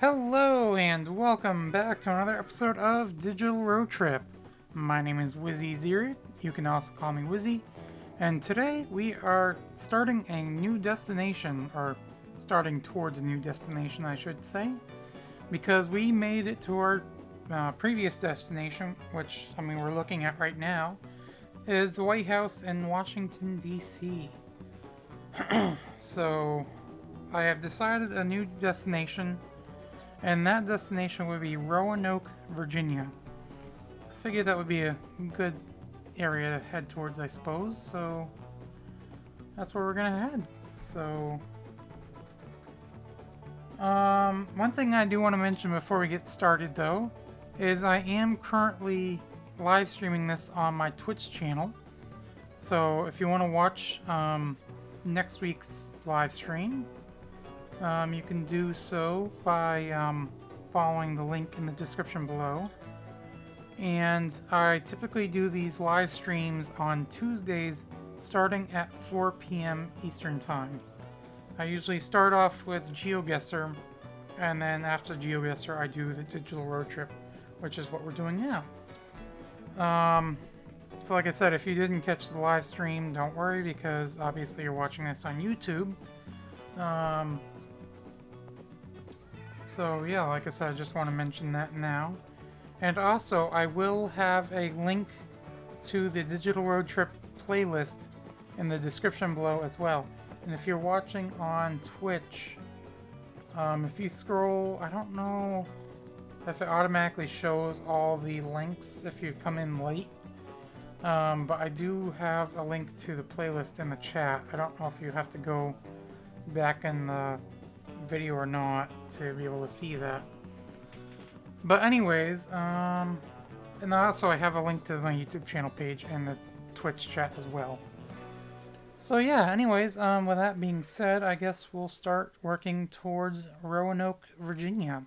Hello and welcome back to another episode of Digital Road Trip. My name is Wizzy Zerid. You can also call me Wizzy. And today we are starting a new destination, or starting towards a new destination, I should say, because we made it to our previous destination, which we're looking at right now, is the White House in Washington, D.C. So I have decided a new destination. And that destination would be Roanoke, Virginia. I figured that would be a good area to head towards, I suppose. So that's where we're gonna head. So, one thing I do want to mention before we get started, though, is I am currently live streaming this on my Twitch channel. So if you want to watch next week's live stream, you can do so by following the link in the description below. And I typically do these live streams on Tuesdays starting at 4 p.m. Eastern Time. I usually start off with GeoGuessr, and then after GeoGuessr I do the Digital Road Trip, which is what we're doing now. So like I said, if you didn't catch the live stream, don't worry, because obviously you're watching this on YouTube. So yeah, like I said, I just want to mention that now. And also, I will have a link to the Digital Road Trip playlist in the description below as well. And if you're watching on Twitch, if you scroll, I don't know if it automatically shows all the links if you come in late. But I do have a link to the playlist in the chat. I don't know if you have to go back in the video or not to be able to see that. But anyways, and also I have a link to my YouTube channel page and the Twitch chat as well. So yeah, anyways, with that being said, I guess we'll start working towards Roanoke, Virginia.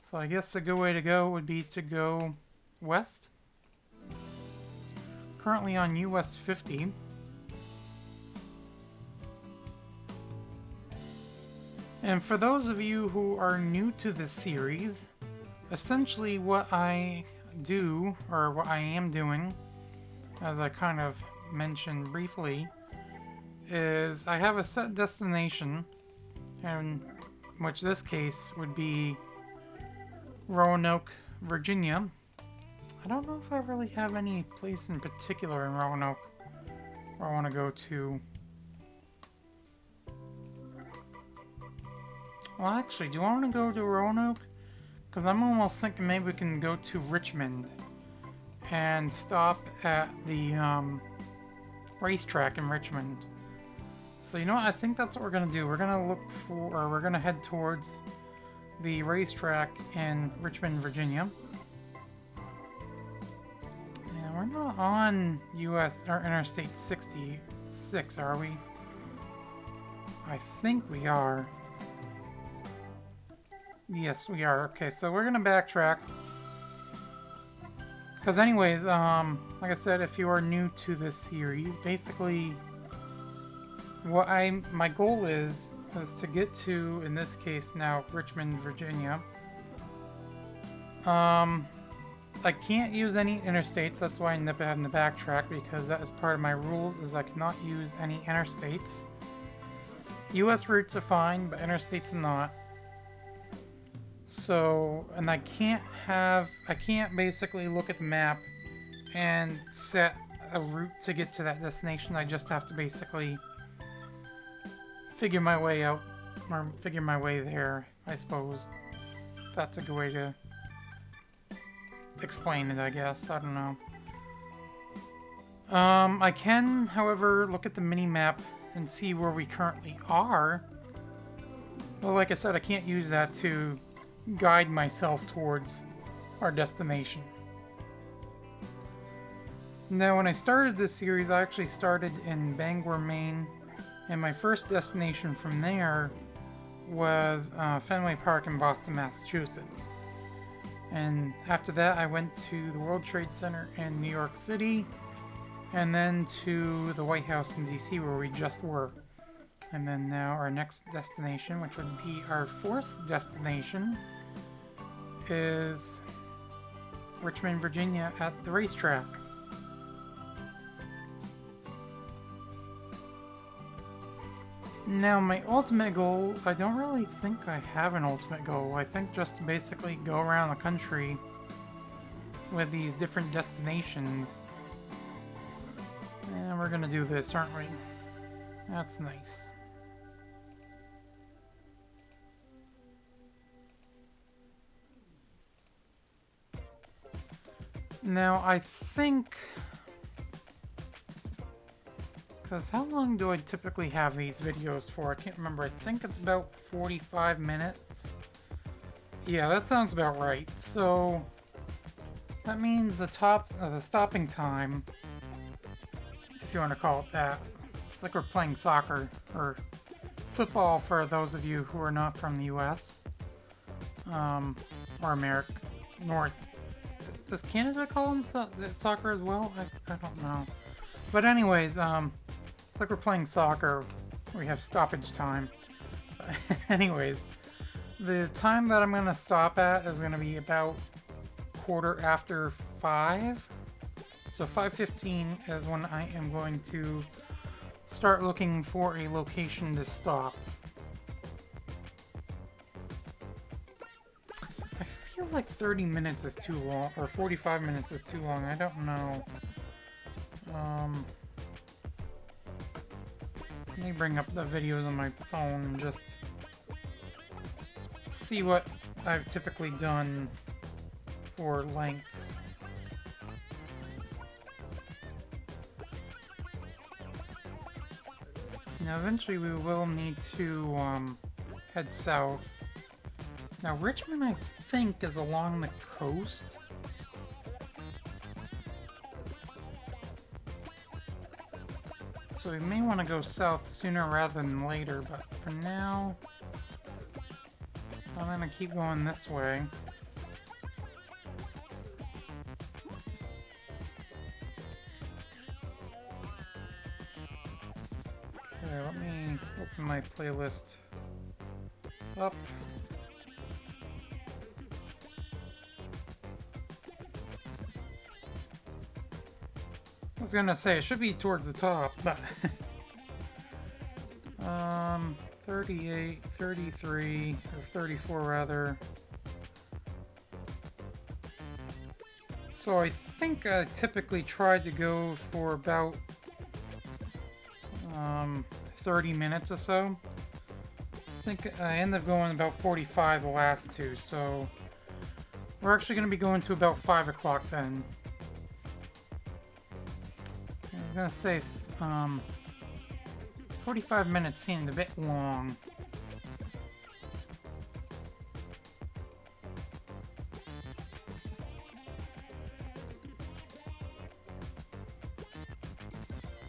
So I guess the good way to go would be to go west. Currently on US 50. And for those of you who are new to this series, essentially what I do, or what I am doing, as I kind of mentioned briefly, is I have a set destination, and which this case would be Roanoke, Virginia. I don't know if I really have any place in particular in Roanoke where I want to go to. Well, actually, do I want to go to Roanoke? Because I'm almost thinking maybe we can go to Richmond and stop at the racetrack in Richmond. So you know what? I think that's what we're going to do. We're going to look for, or we're going to head towards the racetrack in Richmond, Virginia. And we're not on US or Interstate 66, are we? I think we are. Yes, we are. Okay, so we're gonna backtrack. Because anyways, like I said, if you are new to this series, basically what my goal is to get to, in this case now, Richmond, Virginia. I can't use any interstates, that's why I end up having to backtrack, because that is part of my rules, is I cannot use any interstates. US routes are fine, but interstates are not. So, and I can't basically look at the map and set a route to get to that destination. I just have to basically figure my way out, or figure my way there, I suppose. That's a good way to explain it, I guess. I don't know. I can, however, look at the mini-map and see where we currently are. Well, like I said, I can't use that to guide myself towards our destination. Now, when I started this series, I actually started in Bangor, Maine, and my first destination from there was Fenway Park in Boston, Massachusetts. And after that, I went to the World Trade Center in New York City, and then to the White House in DC, where we just were. And then now our next destination, which would be our fourth destination, is Richmond, Virginia at the racetrack. Now, my ultimate goal, I don't really think I have an ultimate goal. I think just to basically go around the country with these different destinations. And we're gonna do this, aren't we? That's nice. Now, I think... Because how long do I typically have these videos for? I can't remember. I think it's about 45 minutes. Yeah, that sounds about right. So that means the stopping time, if you want to call it that. It's like we're playing soccer or football for those of you who are not from the US or America. Does Canada call them soccer as well? I don't know. But anyways, it's like we're playing soccer. We have stoppage time. Anyways, the time that I'm going to stop at is going to be about 5:15. So 5:15 is when I am going to start looking for a location to stop. I feel like 30 minutes is too long, or 45 minutes is too long. I don't know. Let me bring up the videos on my phone and just see what I've typically done for lengths. Now eventually we will need to head south. Now Richmond, I think, is along the coast. So we may want to go south sooner rather than later, but for now, I'm going to keep going this way. Okay, let me open my playlist up. I was gonna say it should be towards the top, but 38, 33, or 34 rather. So I think I typically tried to go for about 30 minutes or so. I think I ended up going about 45 the last two, so we're actually going to be going to about 5 o'clock then. I was going to say 45 minutes seemed a bit long.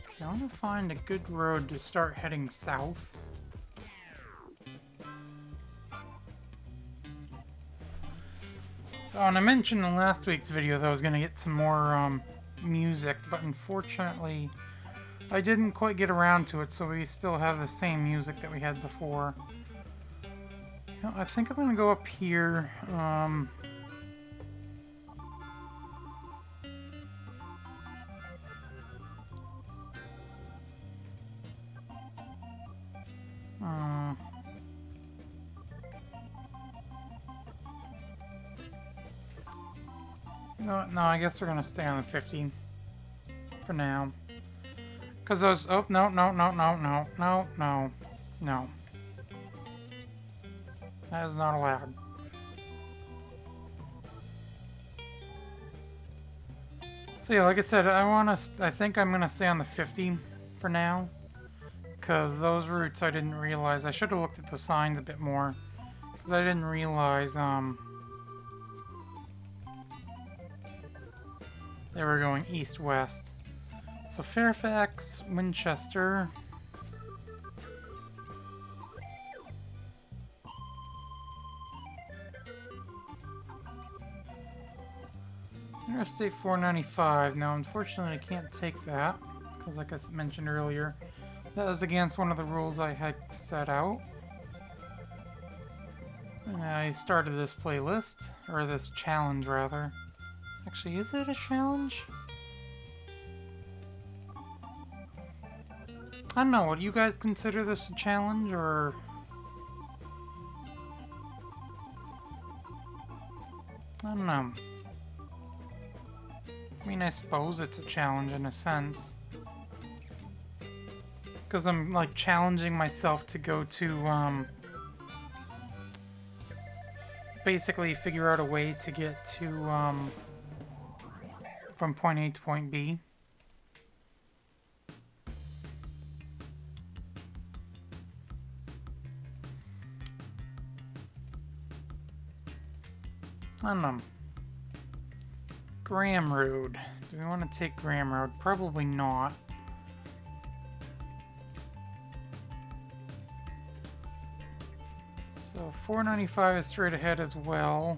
Okay, I want to find a good road to start heading south. Oh, and I mentioned in last week's video that I was going to get some more music, but unfortunately I didn't quite get around to it, so we still have the same music that we had before. You know, I think I'm going to go up here. No, I guess we're going to stay on the 50 for now. Because those... Oh, no. That is not allowed. So yeah, like I said, I think I'm going to stay on the 50 for now. Because those routes I didn't realize... I should have looked at the signs a bit more. Because I didn't realize, they were going east-west. So Fairfax, Winchester. Interstate 495. Now, unfortunately, I can't take that. Because like I mentioned earlier, That is against one of the rules I had set out. And I started this playlist, or this challenge rather. Actually, is it a challenge? I don't know, would you guys consider this a challenge, or... I don't know. I mean, I suppose it's a challenge in a sense. Because I'm, like, challenging myself to go to, basically figure out a way to get to, from point A to point B. I don't know. Graham Road. Do we want to take Graham Road? Probably not. So 495 is straight ahead as well.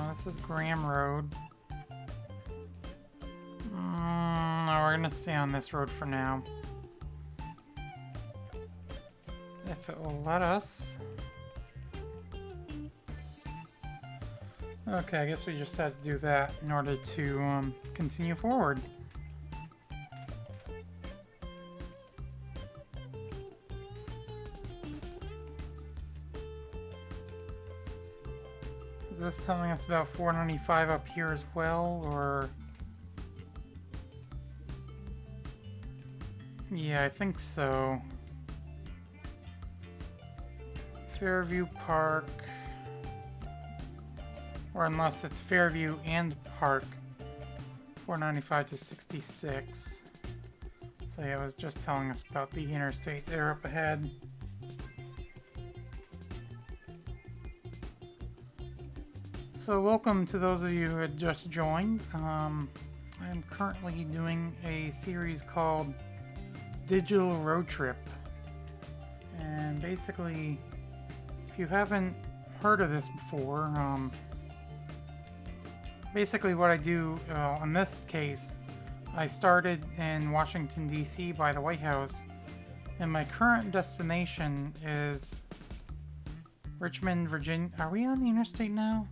This is Graham Road. No, we're gonna stay on this road for now. If it will let us. Okay, I guess we just had to do that in order to continue forward. Is this telling us about 495 up here as well, or... Yeah, I think so. Fairview Park. Or unless it's Fairview and Park. 495 to 66. So yeah, it was just telling us about the interstate there up ahead. So welcome to those of you who had just joined. I'm currently doing a series called Digital Road Trip. And basically, if you haven't heard of this before, basically what I do, in this case, I started in Washington, D.C. by the White House, and my current destination is Richmond, Virginia. Are we on the interstate now?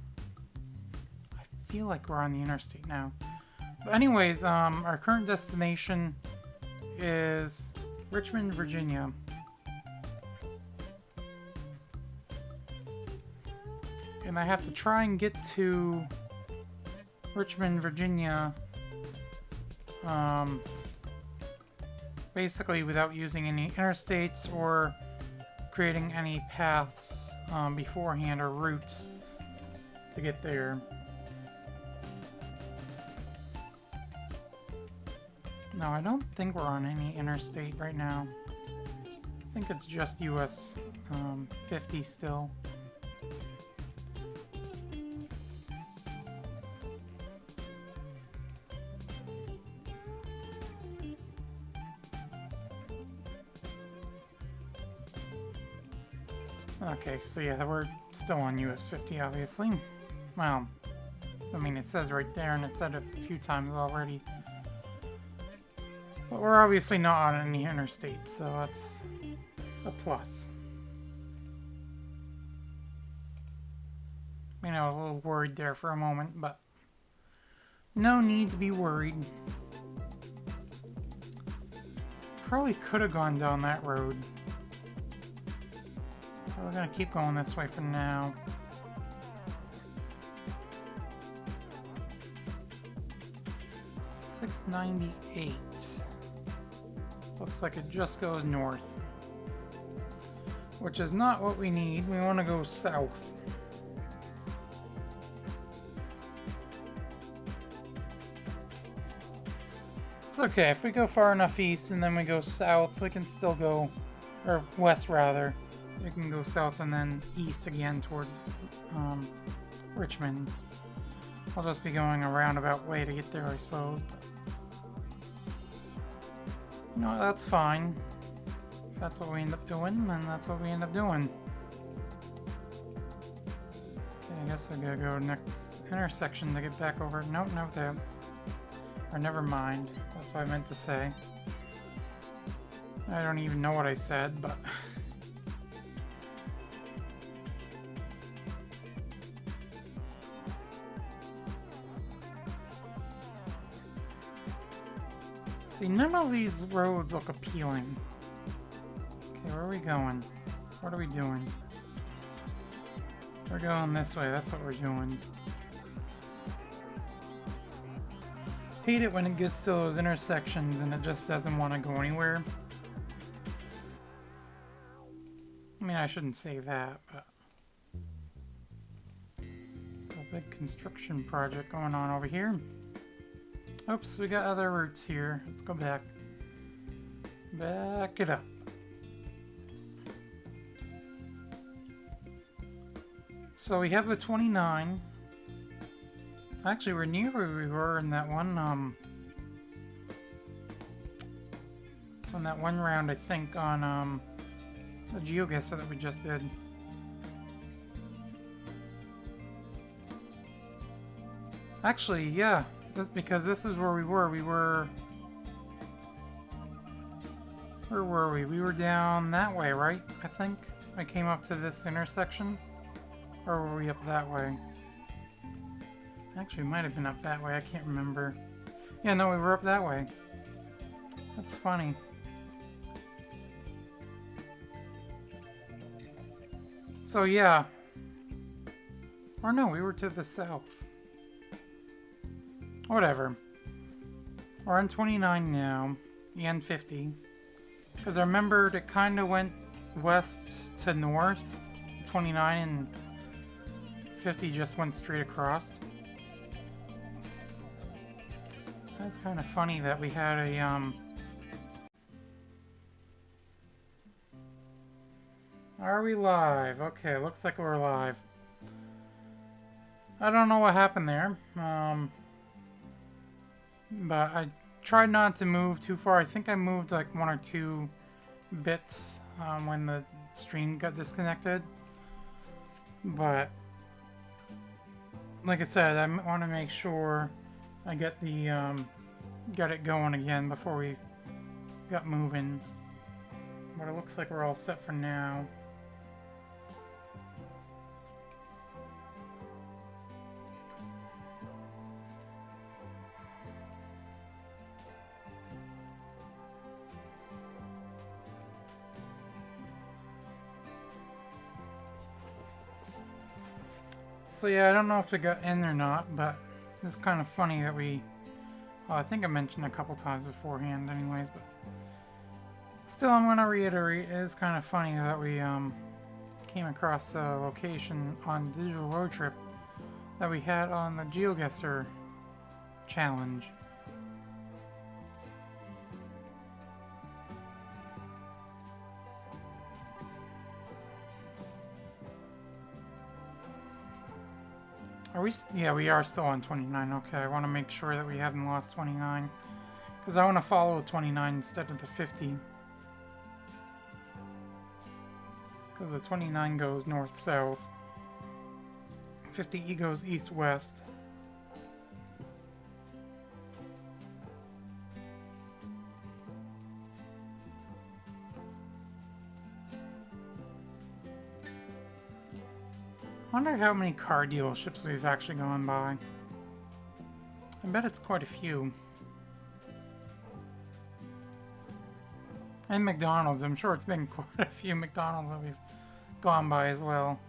I feel like we're on the interstate now. But anyways, our current destination is Richmond, Virginia. And I have to try and get to Richmond, Virginia, basically without using any interstates or creating any paths beforehand or routes to get there. No, I don't think we're on any interstate right now. I think it's just US 50 still. Okay, so yeah, we're still on US 50, obviously. Well, I mean, it says right there, and it said a few times already. But we're obviously not on any interstate, so that's a plus. I mean, I was a little worried there for a moment, but no need to be worried. Probably could have gone down that road. We're gonna keep going this way for now. $698. Looks like it just goes north. Which is not what we need. We want to go south. It's okay. If we go far enough east and then we go south, we can still go... Or west, rather. We can go south and then east again towards Richmond. I'll just be going a roundabout way to get there, I suppose. But... You know, that's fine. If that's what we end up doing, then that's what we end up doing. Okay, I guess I gotta go next intersection to get back over. Nope, no, there. Or never mind. That's what I meant to say. I don't even know what I said, but... See, none of these roads look appealing. Okay, where are we going? What are we doing? We're going this way, that's what we're doing. Hate it when it gets to those intersections and it just doesn't want to go anywhere. I mean, I shouldn't say that, but... A big construction project going on over here. Oops, we got other routes here. Let's go back. Back it up. So we have the 29. Actually, we're near where we were in that one, on that one round, I think, on, the GeoGuessr that we just did. Actually, yeah. Because this is where we were. Where were we? We were down that way, right? I think. I came up to this intersection. Or were we up that way? Actually, we might have been up that way. I can't remember. Yeah, no, we were up that way. That's funny. So, yeah. Or no, we were to the south. Whatever. We're on 29 now. And 50. Because I remembered it kind of went west to north. 29 and 50 just went straight across. That's kind of funny that we had a, Are we live? Okay, looks like we're live. I don't know what happened there. But I tried not to move too far. I think I moved like 1 or 2 bits when the stream got disconnected. But like I said, I want to make sure I get the got it going again before we got moving. But it looks like we're all set for now. So yeah, I don't know if it got in or not, but it's kind of funny that we... Well, I think I mentioned a couple times beforehand anyways, but... Still, I'm going to reiterate, it is kind of funny that we came across the location on Digital Road Trip that we had on the GeoGuessr challenge. Are we? Yeah, we are still on 29. Okay, I want to make sure that we haven't lost 29. Because I want to follow 29 instead of the 50. Because the 29 goes north-south. 50 goes east-west. I wonder how many car dealerships we've actually gone by. I bet it's quite a few. And McDonald's. I'm sure it's been quite a few McDonald's that we've gone by as well.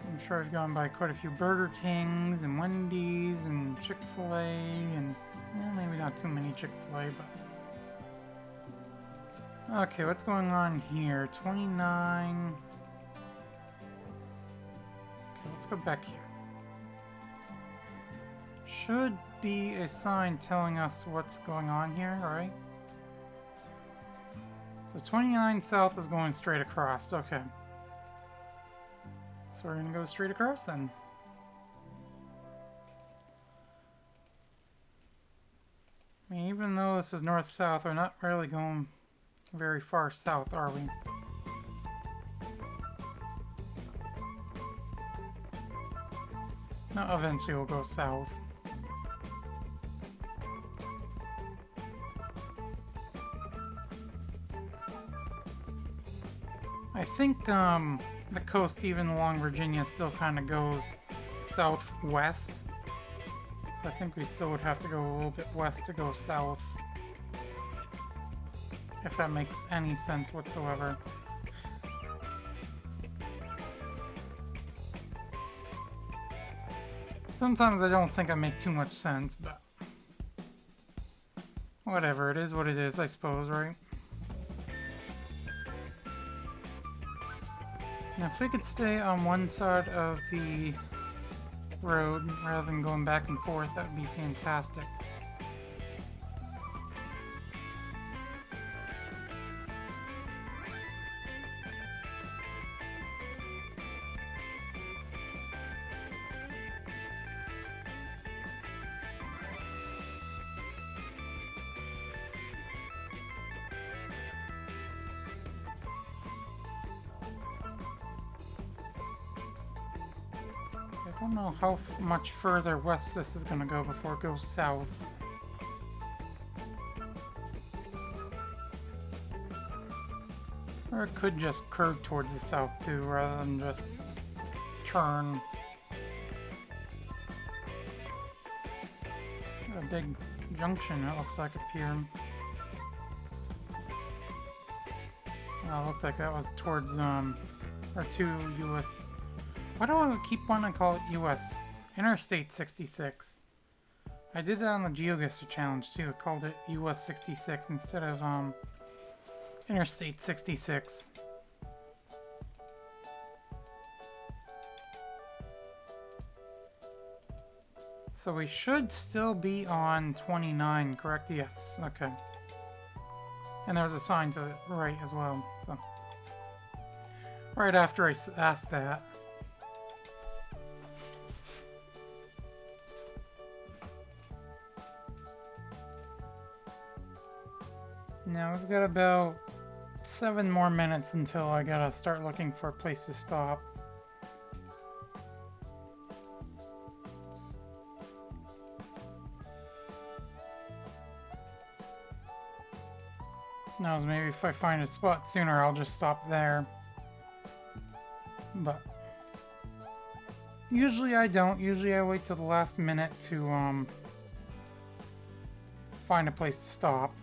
I'm sure I've gone by quite a few Burger Kings and Wendy's and Chick-fil-A and maybe not too many Chick-fil-A, but... Okay, what's going on here? 29... Okay, let's go back here. Should be a sign telling us what's going on here, right? So 29 south is going straight across, okay. So we're gonna go straight across then. I mean, even though this is north-south, we're not really going very far south, are we? No, eventually we'll go south. I think the coast, even along Virginia, still kind of goes southwest. So I think we still would have to go a little bit west to go south. If that makes any sense whatsoever. Sometimes I don't think I make too much sense, but whatever, it is what it is, I suppose, right? Now, if we could stay on one side of the road rather than going back and forth, that would be fantastic. I don't know how much further west this is going to go before it goes south. Or it could just curve towards the south too, rather than just turn. Got a big junction, it looks like, up here. Oh, it looked like that was towards, or to US. Why do I keep wanting to call it US? Interstate 66. I did that on the GeoGuessr challenge too. I called it US 66 instead of Interstate 66. So we should still be on 29, correct? Yes, okay. And there's a sign to the right as well, so. Right after I asked that. Now we've got about 7 more minutes until I gotta start looking for a place to stop. Who knows, maybe if I find a spot sooner, I'll just stop there. But usually I don't. Usually I wait till the last minute to find a place to stop.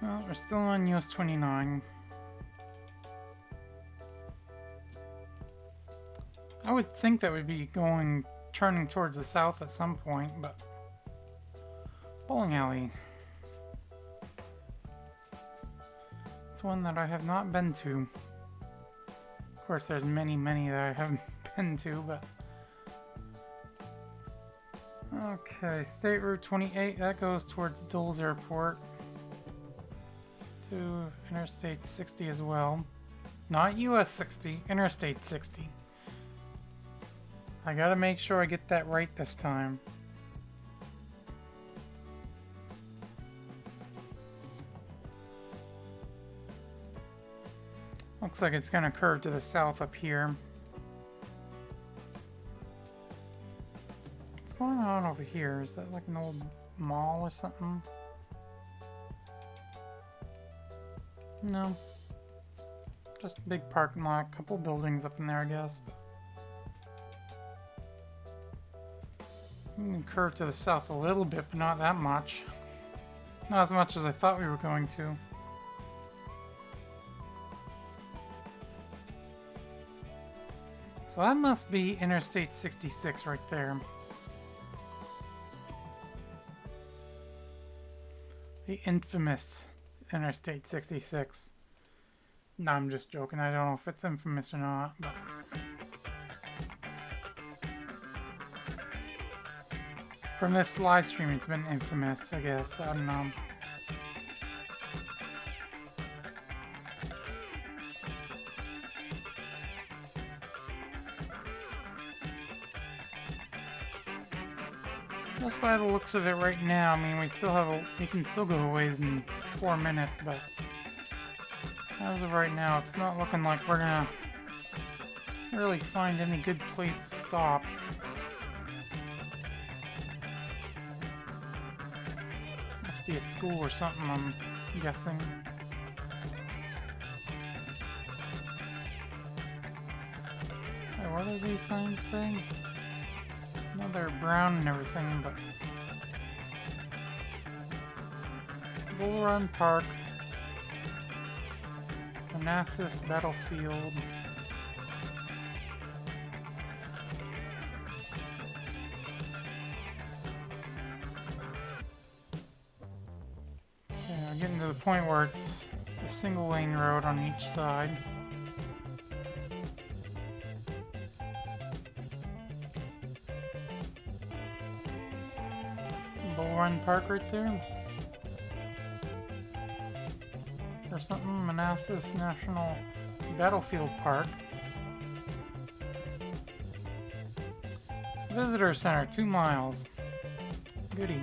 Well, we're still on US 29. I would think that would be turning towards the south at some point, but bowling alley. It's one that I have not been to. Of course, there's many that I haven't been to, but okay, State Route 28, that goes towards Dulles Airport. To Interstate 60 as well. Not US 60, Interstate 60. I gotta make sure I get that right this time. Looks like it's gonna curve to the south up here. What's going on over here? Is that like an old mall or something? No. Just a big parking lot, couple buildings up in there, I guess. But we can curve to the south a little bit, but not that much. Not as much as I thought we were going to. So that must be Interstate 66 right there. The infamous Interstate 66. No, I'm just joking. I don't know if it's infamous or not, but from this live stream, it's been infamous, I guess. I don't know. Just by the looks of it right now, I mean, we can still go a ways in 4 minutes, but as of right now, it's not looking like we're gonna really find any good place to stop. Must be a school or something, I'm guessing. Hey, what do these signs say? No, they're brown and everything, but Bull Run Park, Manassas Battlefield, yeah, getting to the point where it's a single lane road on each side. Bull Run Park right there. Or something, Manassas National Battlefield Park. Visitor Center, 2 miles. Goody.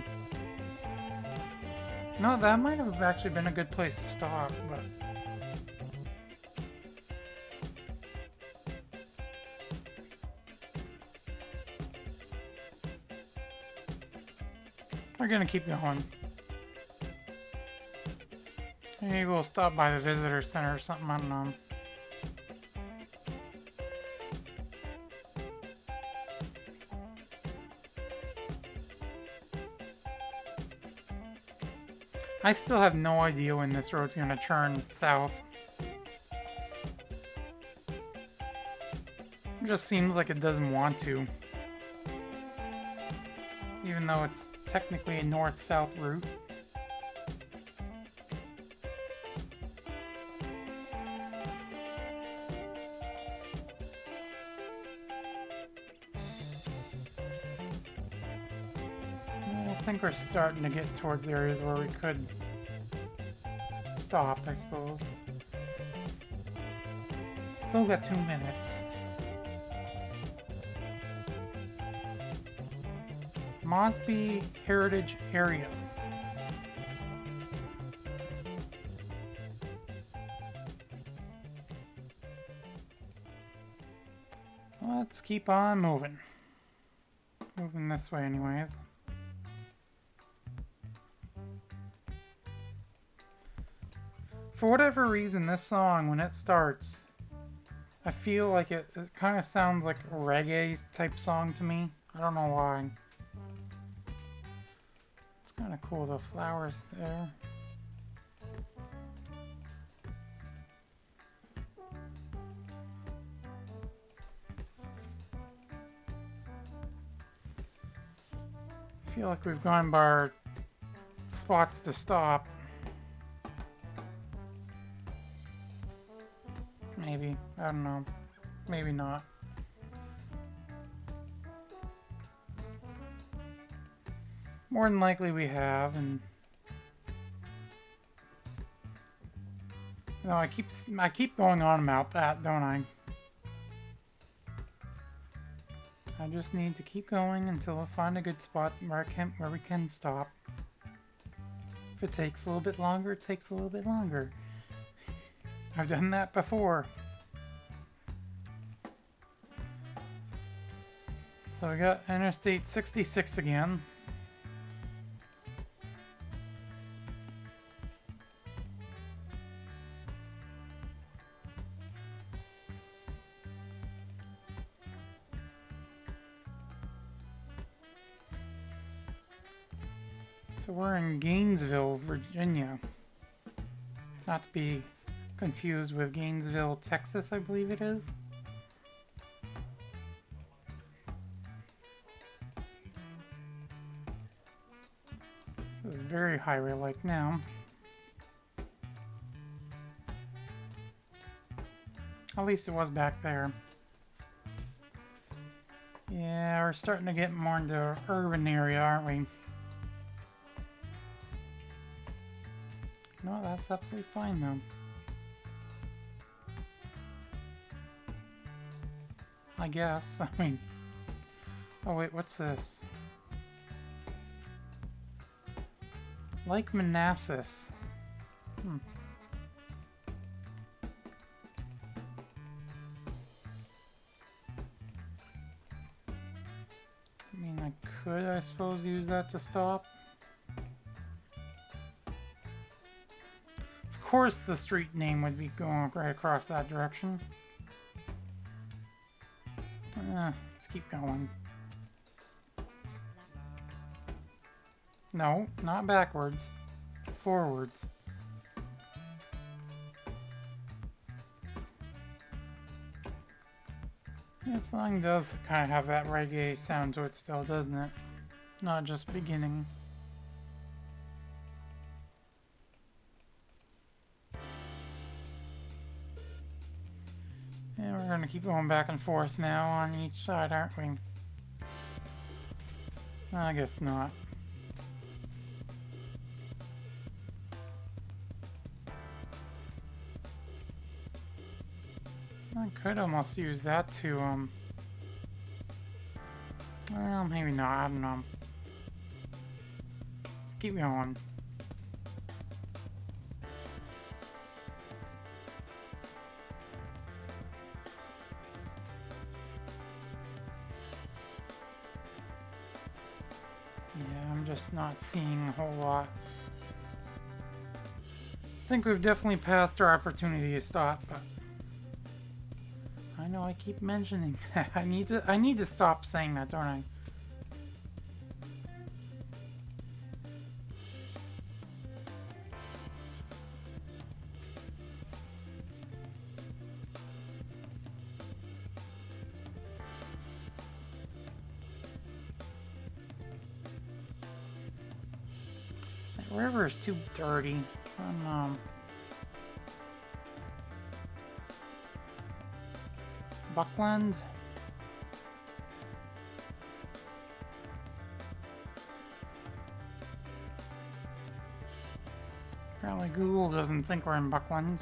No, that might have actually been a good place to stop, but we're gonna keep going. Maybe we'll stop by the visitor center or something, I don't know. I still have no idea when this road's gonna turn south. It just seems like it doesn't want to. Even though it's technically a north-south route. I think we're starting to get towards areas where we could stop, I suppose. Still got 2 minutes. Mosby Heritage Area. Let's keep on moving. Moving this way anyways. For whatever reason, this song, when it starts, I feel like it kind of sounds like a reggae type song to me. I don't know why. It's kind of cool, the flowers there. I feel like we've gone by our spots to stop. Maybe. I don't know. Maybe not. More than likely we have, and no, I keep going on about that, don't I? I just need to keep going until I find a good spot where we can stop. If it takes a little bit longer, it takes a little bit longer. I've done that before. So we got Interstate 66 again. So we're in Gainesville, Virginia. Not to be confused with Gainesville, Texas, I believe it is. This is very highway-like now. At least it was back there. Yeah, we're starting to get more into an urban area, aren't we? No, that's absolutely fine though. I guess. I mean... Oh wait, what's this? Like Manassas. I mean, I could, I suppose, use that to stop. Of course the street name would be going right across that direction. Let's keep going. No, not backwards. Forwards. This song does kind of have that reggae sound to it still, doesn't it? Not just beginning. And we're going to keep going back and forth now on each side, aren't we? I guess not. I could almost use that to, well, maybe not, I don't know. Keep going. Yeah, I'm just not seeing a whole lot. I think we've definitely passed our opportunity to stop, but I know I keep mentioning that. I need to stop saying that, don't I? That river is too dirty. Buckland. Apparently Google doesn't think we're in Buckland.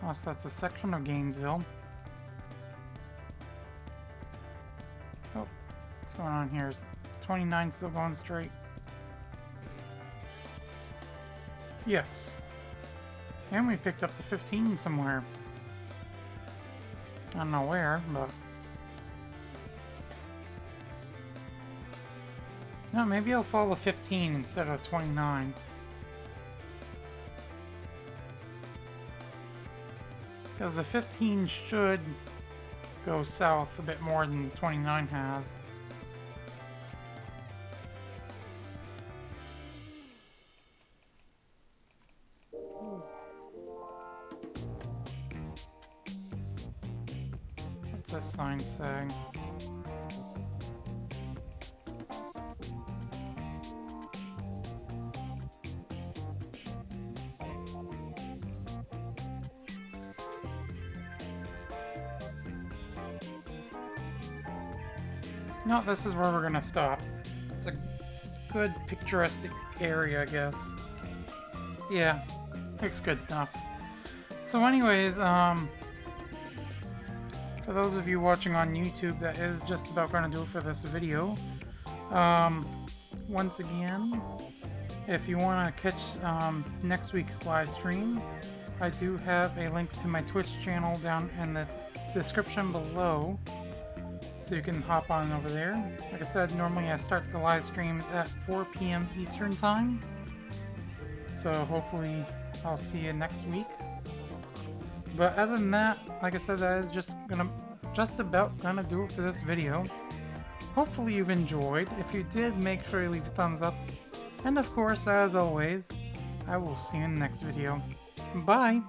Unless that's a section of Gainesville. Oh, what's going on here? Is 29 still going straight? Yes. And we picked up the 15 somewhere. I don't know where, but... No, maybe I'll follow 15 instead of 29. Because the 15 should go south a bit more than the 29 has. What's this sign saying? No, this is where we're gonna stop. It's a good picturesque area, I guess. Yeah, looks good enough. So anyways, for those of you watching on YouTube, that is just about gonna do it for this video. Once again, if you wanna catch next week's live stream, I do have a link to my Twitch channel down in the description below. So you can hop on over there. Like I said, normally I start the live streams at 4 p.m. Eastern Time. So hopefully I'll see you next week. But other than that, like I said, that is just about gonna do it for this video. Hopefully you've enjoyed. If you did, make sure you leave a thumbs up. And of course, as always, I will see you in the next video. Bye!